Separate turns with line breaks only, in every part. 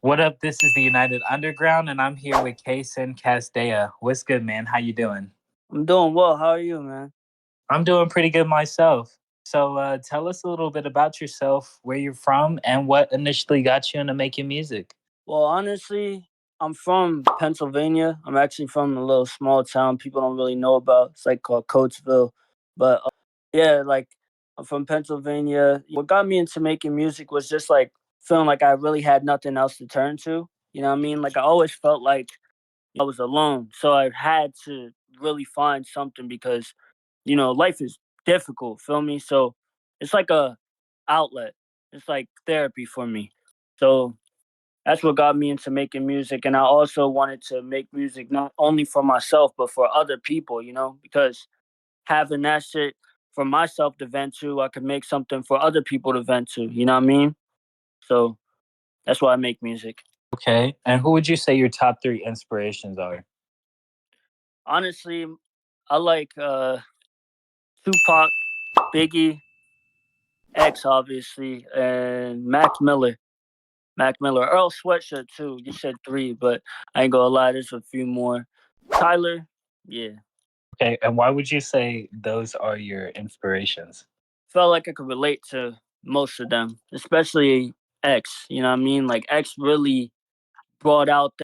What up? This is the United Underground, and I'm here with ksinkasdeya. What's good, man? How you doing?
I'm doing well. How are you, man?
I'm doing pretty good myself. So, tell us a little bit about yourself, where you're from, and what initially got you into making music.
Well, honestly, I'm from Pennsylvania. I'm actually from a little small town people don't really know about. It's like called Coatesville. But yeah, like I'm from Pennsylvania. What got me into making music was just like feeling like I really had nothing else to turn to. You know what I mean? Like I always felt like I was alone. So I had to really find something because, life is difficult, feel me? So it's like a outlet. It's like therapy for me. So that's what got me into making music. And I also wanted to make music not only for myself but for other people, because having that shit for myself to vent to, I could make something for other people to vent to, you know what I mean? So that's why I make music.
Okay. And who would you say your top three inspirations are?
Honestly, I like Tupac, Biggie, X obviously, and Mac Miller. Mac Miller, Earl Sweatshirt too. You said three, but I ain't gonna lie, there's a few more. Tyler, yeah.
Okay. And why would you say those are your inspirations?
Felt like I could relate to most of them, especially X. You know what I mean? Like X really brought out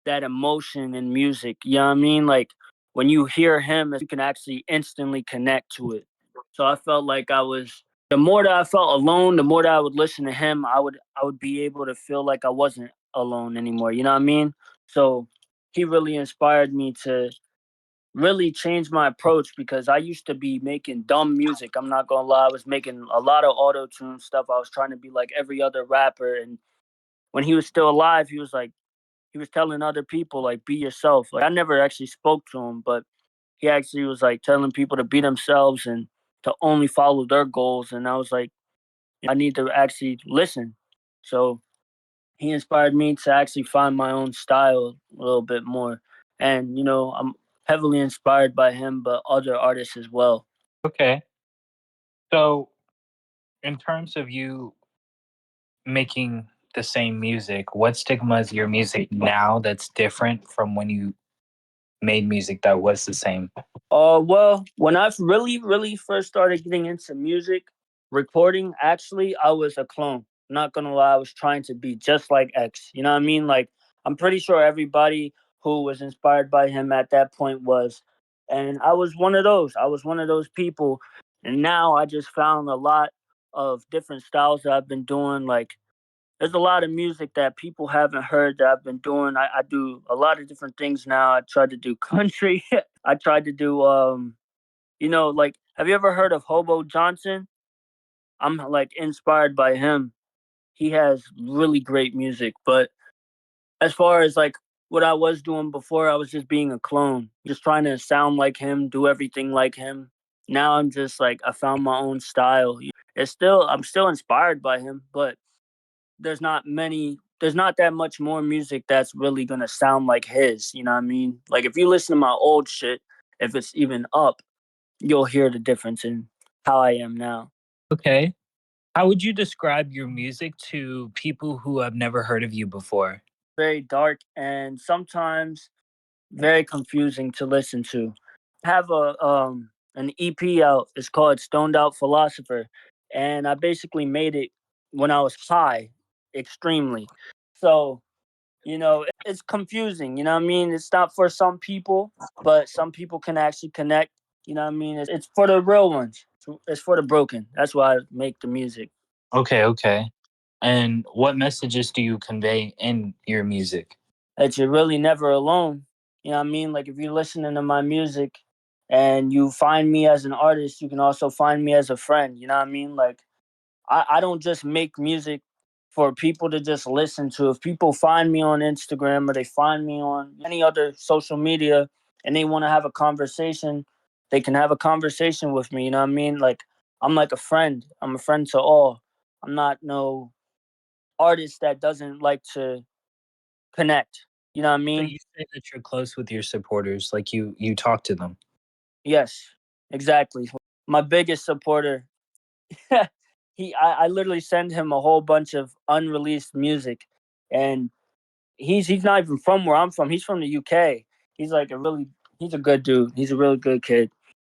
that emotion in music. You know what I mean? Like when you hear him, you can actually instantly connect to it. So I felt like I was. The more that I felt alone, the more that I would listen to him, I would be able to feel like I wasn't alone anymore. You know what I mean? So he really inspired me to really changed my approach because I used to be making dumb music. I'm not gonna lie, I was making a lot of auto tune stuff. I was trying to be like every other rapper. And when he was still alive, he was telling other people like be yourself. Like I never actually spoke to him, but he actually was like telling people to be themselves and to only follow their goals. And I was like, I need to actually listen. So he inspired me to actually find my own style a little bit more. And I'm heavily inspired by him, but other artists as well.
Okay. So, in terms of you making the same music, what stigma is your music now that's different from when you made music that was the same?
Well, when I really, really first started getting into music recording, actually, I was a clone. Not gonna lie, I was trying to be just like X. You know what I mean? Like, I'm pretty sure everybody who was inspired by him at that point was. And I was one of those. I was one of those people. And now I just found a lot of different styles that I've been doing. Like, there's a lot of music that people haven't heard that I've been doing. I do a lot of different things now. I tried to do country. I tried to do like have you ever heard of Hobo Johnson? I'm like inspired by him. He has really great music, but as far as like what I was doing before, I was just being a clone, just trying to sound like him, do everything like him. Now I'm just like I found my own style. I'm still inspired by him, but there's not that much more music that's really gonna sound like his, you know what I mean? Like if you listen to my old shit, if it's even up, you'll hear the difference in how I am now.
Okay. How would you describe your music to people who have never heard of you before?
Very dark and sometimes very confusing to listen to. I have an EP out. It's called Stoned Out Philosopher, and I basically made it when I was high, extremely. So it's confusing. You know what I mean? It's not for some people, but some people can actually connect. You know what I mean? It's for the real ones. It's for the broken. That's why I make the music.
Okay, okay. And what messages do you convey in your music?
That you're really never alone. You know what I mean? Like if you're listening to my music and you find me as an artist, you can also find me as a friend. You know what I mean? Like I don't just make music for people to just listen to. If people find me on Instagram or they find me on any other social media and they want to have a conversation, they can have a conversation with me. You know what I mean? Like I'm like a friend. I'm a friend to all. I'm not no artist that doesn't like to connect. You know what I
So
mean?
you say that you're close with your supporters, like you talk to them.
Yes, exactly. My biggest supporter, I literally send him a whole bunch of unreleased music, and he's not even from where I'm from. He's from the UK. He's like he's a good dude. He's a really good kid.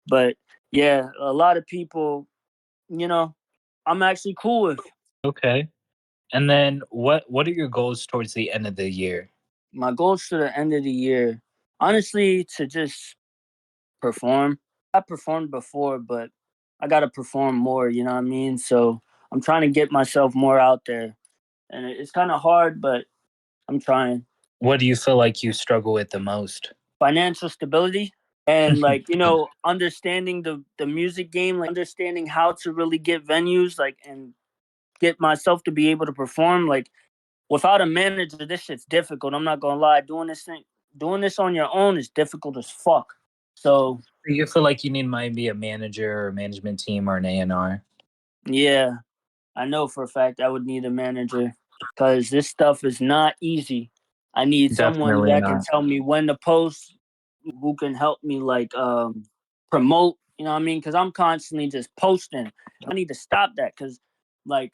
But yeah, a lot of people, you know, I'm actually cool with.
Okay. And then what are your goals towards the end of the year?
My goals to the end of the year, honestly, to just perform. I performed before, but I got to perform more, you know what I mean? So I'm trying to get myself more out there. And it's kind of hard, but I'm trying.
What do you feel like you struggle with the most?
Financial stability and like, understanding the music game, like understanding how to really get venues, like, and get myself to be able to perform. Like, without a manager, this shit's difficult. I'm not gonna lie. Doing this on your own is difficult as fuck. So
Do you feel like you need maybe a manager or a management team or an A&R?
yeah, I know for a fact I would need a manager because this stuff is not easy. I need someone
Definitely
that can
not.
tell me when to post, who can help me like promote, you know what I mean? Because I'm constantly just posting. I need to stop that because like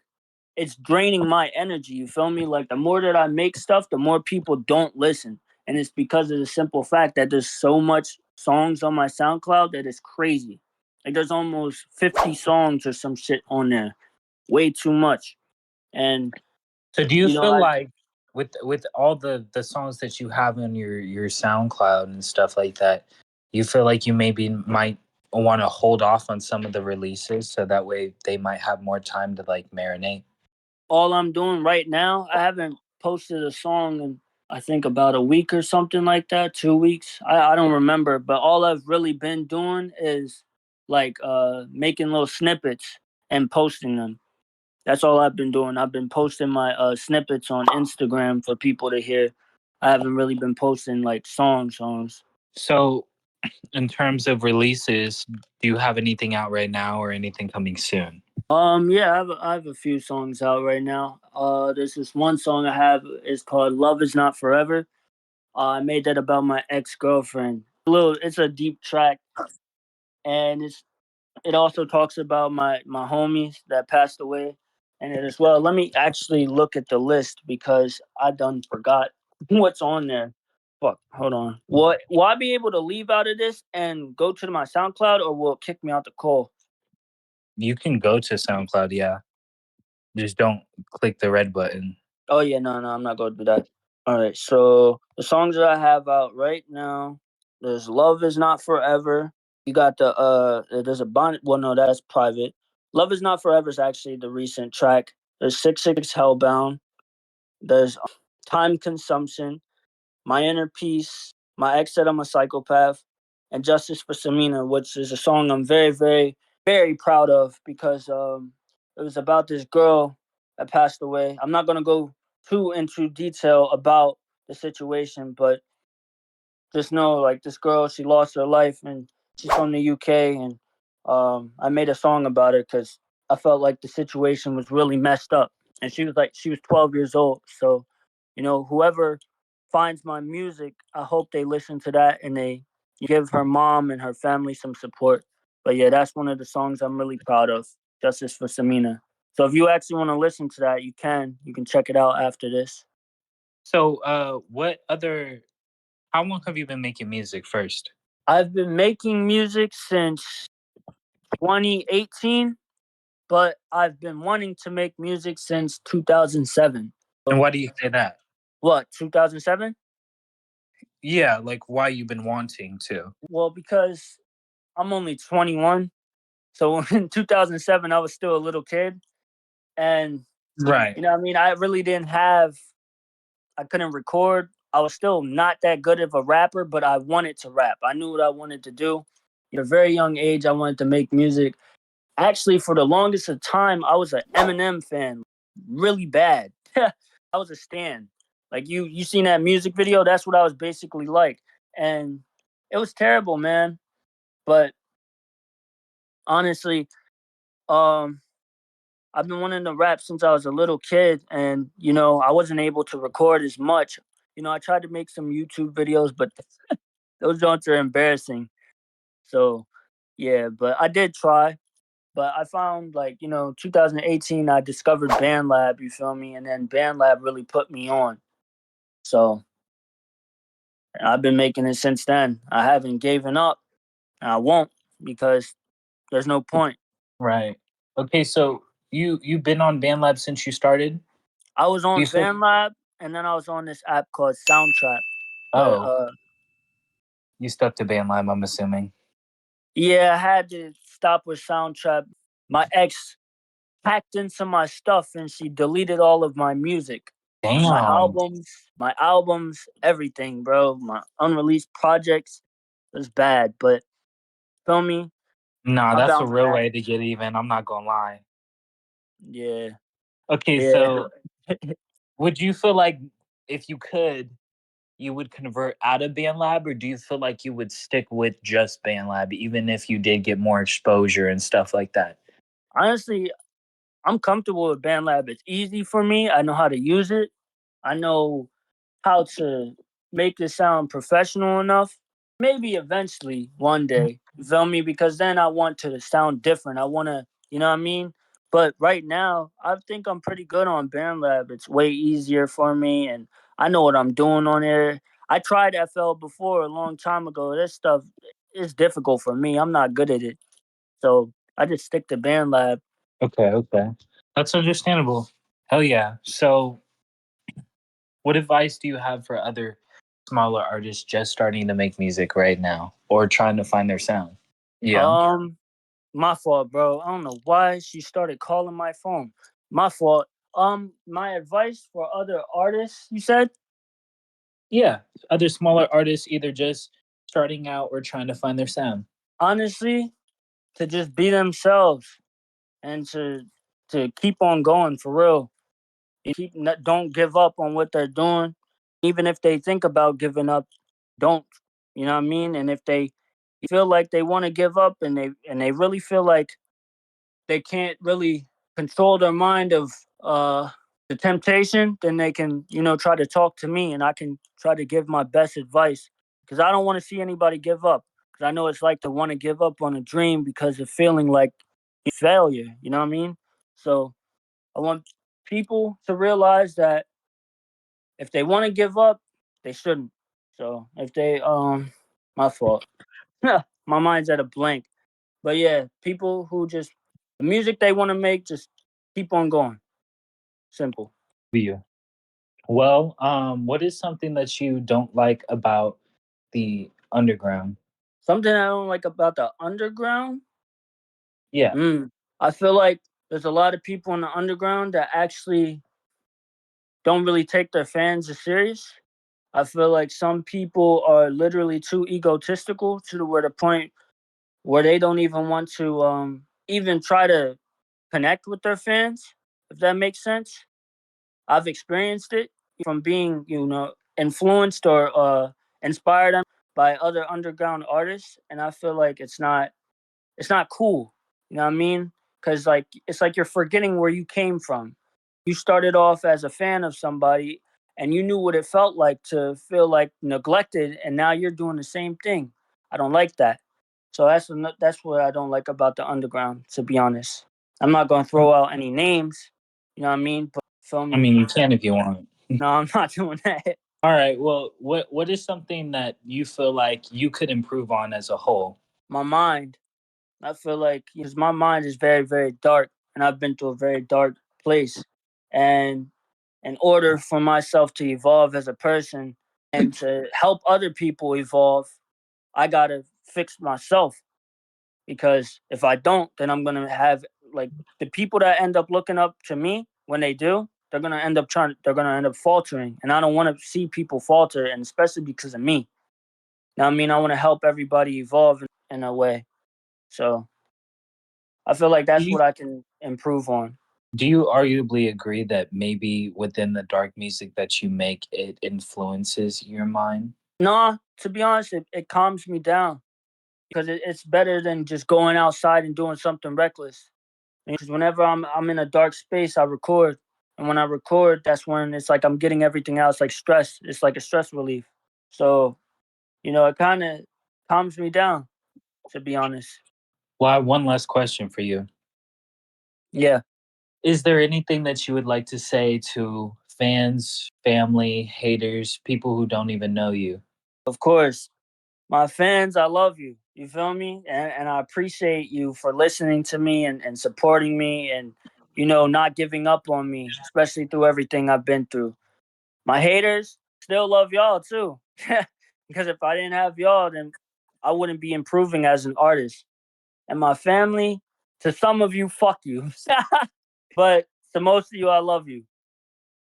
it's draining my energy. You feel me? Like the more that I make stuff, the more people don't listen. And it's because of the simple fact that there's so much songs on my SoundCloud that it's crazy. Like there's almost 50 songs or some shit on there. Way too much. And
So do you feel
I
like with all the songs that you have on your SoundCloud and stuff like that, you feel like you maybe might want to hold off on some of the releases so that way they might have more time to like marinate?
all I'm doing right now, I haven't posted a song in I think about a week or something like that, 2 weeks. I don't remember, but all I've really been doing is like making little snippets and posting them. That's all I've been doing. I've been posting my snippets on Instagram for people to hear. I haven't really been posting like songs.
So in terms of releases, do you have anything out right now or anything coming soon?
Yeah, I have a few songs out right now. There's this one song I have. It's called "Love Is Not Forever." I made that about my ex girlfriend. It's a deep track, and it also talks about my homies that passed away, and it as well. Let me actually look at the list because I done forgot what's on there. Fuck, hold on. Will I be able to leave out of this and go to my SoundCloud, or will it kick me out the call?
You can go to SoundCloud, yeah. Just don't click the red button.
Oh yeah, no, I'm not gonna do that. All right, so the songs that I have out right now, there's "Love Is Not Forever." You got there's a bond. Well, no, that's private. "Love Is Not Forever" is actually the recent track. There's 666 Hellbound. There's Time Consumption, My Inner Peace, My Ex Said I'm a Psychopath, and Justice for Samina, which is a song I'm very, very, very proud of because it was about this girl that passed away. I'm not gonna go too into detail about the situation, but just know like this girl, she lost her life and she's from the UK, and I made a song about it because I felt like the situation was really messed up, and she was 12 years old. So whoever finds my music, I hope they listen to that and they give her mom and her family some support. But yeah, that's one of the songs I'm really proud of, Justice for Samina. So if you actually want to listen to that, you can check it out after this.
So what other how long have you been making music first?
I've been making music since 2018, but I've been wanting to make music since 2007.
And
So,
why do you say that?
what, 2007?
Yeah, like why you've been wanting to.
Well, because I'm only 21. So in 2007, I was still a little kid. And,
Right.
what I mean? I couldn't record. I was still not that good of a rapper, but I wanted to rap. I knew what I wanted to do. At a very young age, I wanted to make music. Actually, for the longest of time, I was an Eminem fan, really bad. I was a stan. Like you seen that music video? That's what I was basically like, and it was terrible, man. But honestly, um, I've been wanting to rap since I was a little kid, and I wasn't able to record as much. I tried to make some YouTube videos, but those joints are embarrassing. So, yeah, but I did try. But I found, like, 2018, I discovered BandLab, you feel me? And then BandLab really put me on. So I've been making it since then. I haven't given up. And I won't, because there's no point.
Right. Okay, so you've been on BandLab since you started?
I was
Do
on
you feel
BandLab, and then I was on this app called Soundtrap. But
Oh, you stuck to BandLab, I'm assuming.
yeah, I had to stop with Soundtrap. My ex hacked into my stuff, and she deleted all of my music. My
Damn.
albums, my albums, everything, bro. My unreleased projects was bad, but feel me?
Nah,
I
that's a
bounced
real
back.
way to get even, I'm not gonna lie.
Yeah,
Okay,
yeah.
so would you feel like if you could, you would convert out of BandLab, or do you feel like you would stick with just BandLab, even if you did get more exposure and stuff like that?
Honestly, I'm comfortable with BandLab. It's easy for me. I know how to use it. I know how to make it sound professional enough. Maybe eventually one day, you feel me? Because then I want to sound different. I want to, you know what I mean? But right now, I think I'm pretty good on BandLab. It's way easier for me, and I know what I'm doing on there. I tried FL before a long time ago. This stuff is difficult for me. I'm not good at it. So I just stick to BandLab.
Okay, okay. That's understandable. Hell yeah. So, what advice do you have for other smaller artists just starting to make music right now or trying to find their sound? Yeah.
Um, my fault, bro. I don't know why she started calling my phone. My fault. My advice for other artists, you said?
Yeah. Other smaller artists either just starting out or trying to find their sound.
Honestly, to just be themselves, and to keep on going for real. Don't give up on what they're doing. Even if they think about giving up, don't. You know what I mean? And if they feel like they want to give up, and they really feel like they can't really control their mind of uh the temptation, then they can, try to talk to me, and I can try to give my best advice, because I don't want to see anybody give up, because I know it's like to want to give up on a dream because of feeling like failure, you know what I mean? So I want people to realize that if they want to give up, they shouldn't. So if they my fault. My mind's at a blank. But yeah, people who just, the music they want to make, just keep on going. Simple.
You. Well, what is something that you don't like about the underground?
Something I don't like about the underground.
Yeah.
Mm, I feel like there's a lot of people in the underground that actually don't really take their fans as serious. I feel like some people are literally too egotistical to the point where they don't even want to even try to connect with their fans, if that makes sense. I've experienced it from being, influenced or inspired by other underground artists, and I feel like it's not cool. You know what I mean? Because like it's like you're forgetting where you came from. You started off as a fan of somebody, and you knew what it felt like to feel like neglected, and now you're doing the same thing. I don't like that. So that's what I don't like about the underground. To be honest, I'm not gonna throw out any names. You know what I mean? But feel
I
me?
mean, you can if you want.
No, I'm not doing that.
All right. Well, what is something that you feel like you could improve on as a whole?
My mind. I feel like, because my mind is very, very dark, and I've been to a very dark place. And in order for myself to evolve as a person and to help other people evolve, I gotta fix myself. Because if I don't, then I'm gonna have, like, the people that end up looking up to me, when they do, they're gonna end up faltering. And I don't wanna see people falter, and especially because of me. Now I mean, I wanna help everybody evolve in a way. So I feel like
Do
that's
you
what I can improve on.
do you arguably agree that maybe within the dark music that you make, it influences your mind?
Nah, to be honest, it calms me down, because it's better than just going outside and doing something reckless. Because whenever I'm in a dark space, I record, and when I record, that's when it's like I'm getting everything out. It's like stress. It's like a stress relief. So it kind of calms me down. To be honest,
Well, I have one last question for you.
Yeah,
Is there anything that you would like to say to fans, family, haters, people who don't even know you?
of course. My fans, I love you. You feel me? And I appreciate you for listening to me and supporting me and, not giving up on me, especially through everything I've been through. My haters still love y'all too. Because if I didn't have y'all, then I wouldn't be improving as an artist. And my family, to some of you, fuck you. But to most of you, I love you.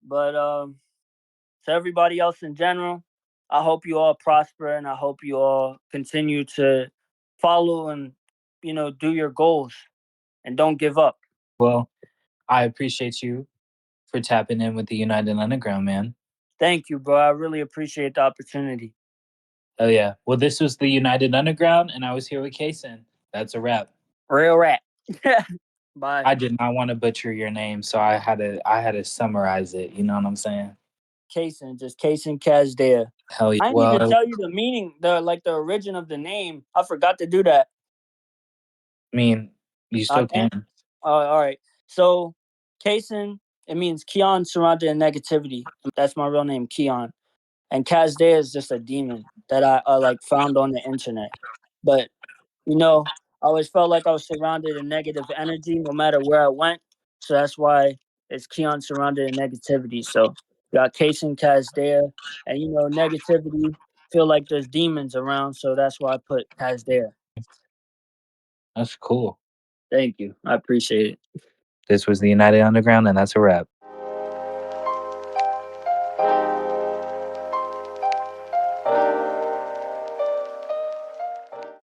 But to everybody else in general, I hope you all prosper and I hope you all continue to follow and do your goals and don't give up.
Well, I appreciate you for tapping in with the United Underground, man.
Thank you, bro. I really appreciate the opportunity.
Oh yeah. Well, this was the United Underground, and I was here with Kason. That's a wrap.
Real rap. Bye.
I did not want to butcher your name, so I had to summarize it. You know what I'm saying?
Ksinkasdeya.
Hell yeah.
I didn't even
Well,
tell you the meaning, the origin of the name. I forgot to do that.
I mean, you
I
still
can.
can.
All right. So, Kason, it means Keon surrounded in negativity. That's my real name, Keon. And Kazdea is just a demon that I like found on the internet. But I always felt like I was surrounded in negative energy no matter where I went. So that's why it's Keon surrounded in negativity. So you got Case and Kazdea, and negativity feel like there's demons around. So that's why I put Kazdea.
That's cool.
Thank you. I appreciate it.
This was the United Underground, and that's a wrap.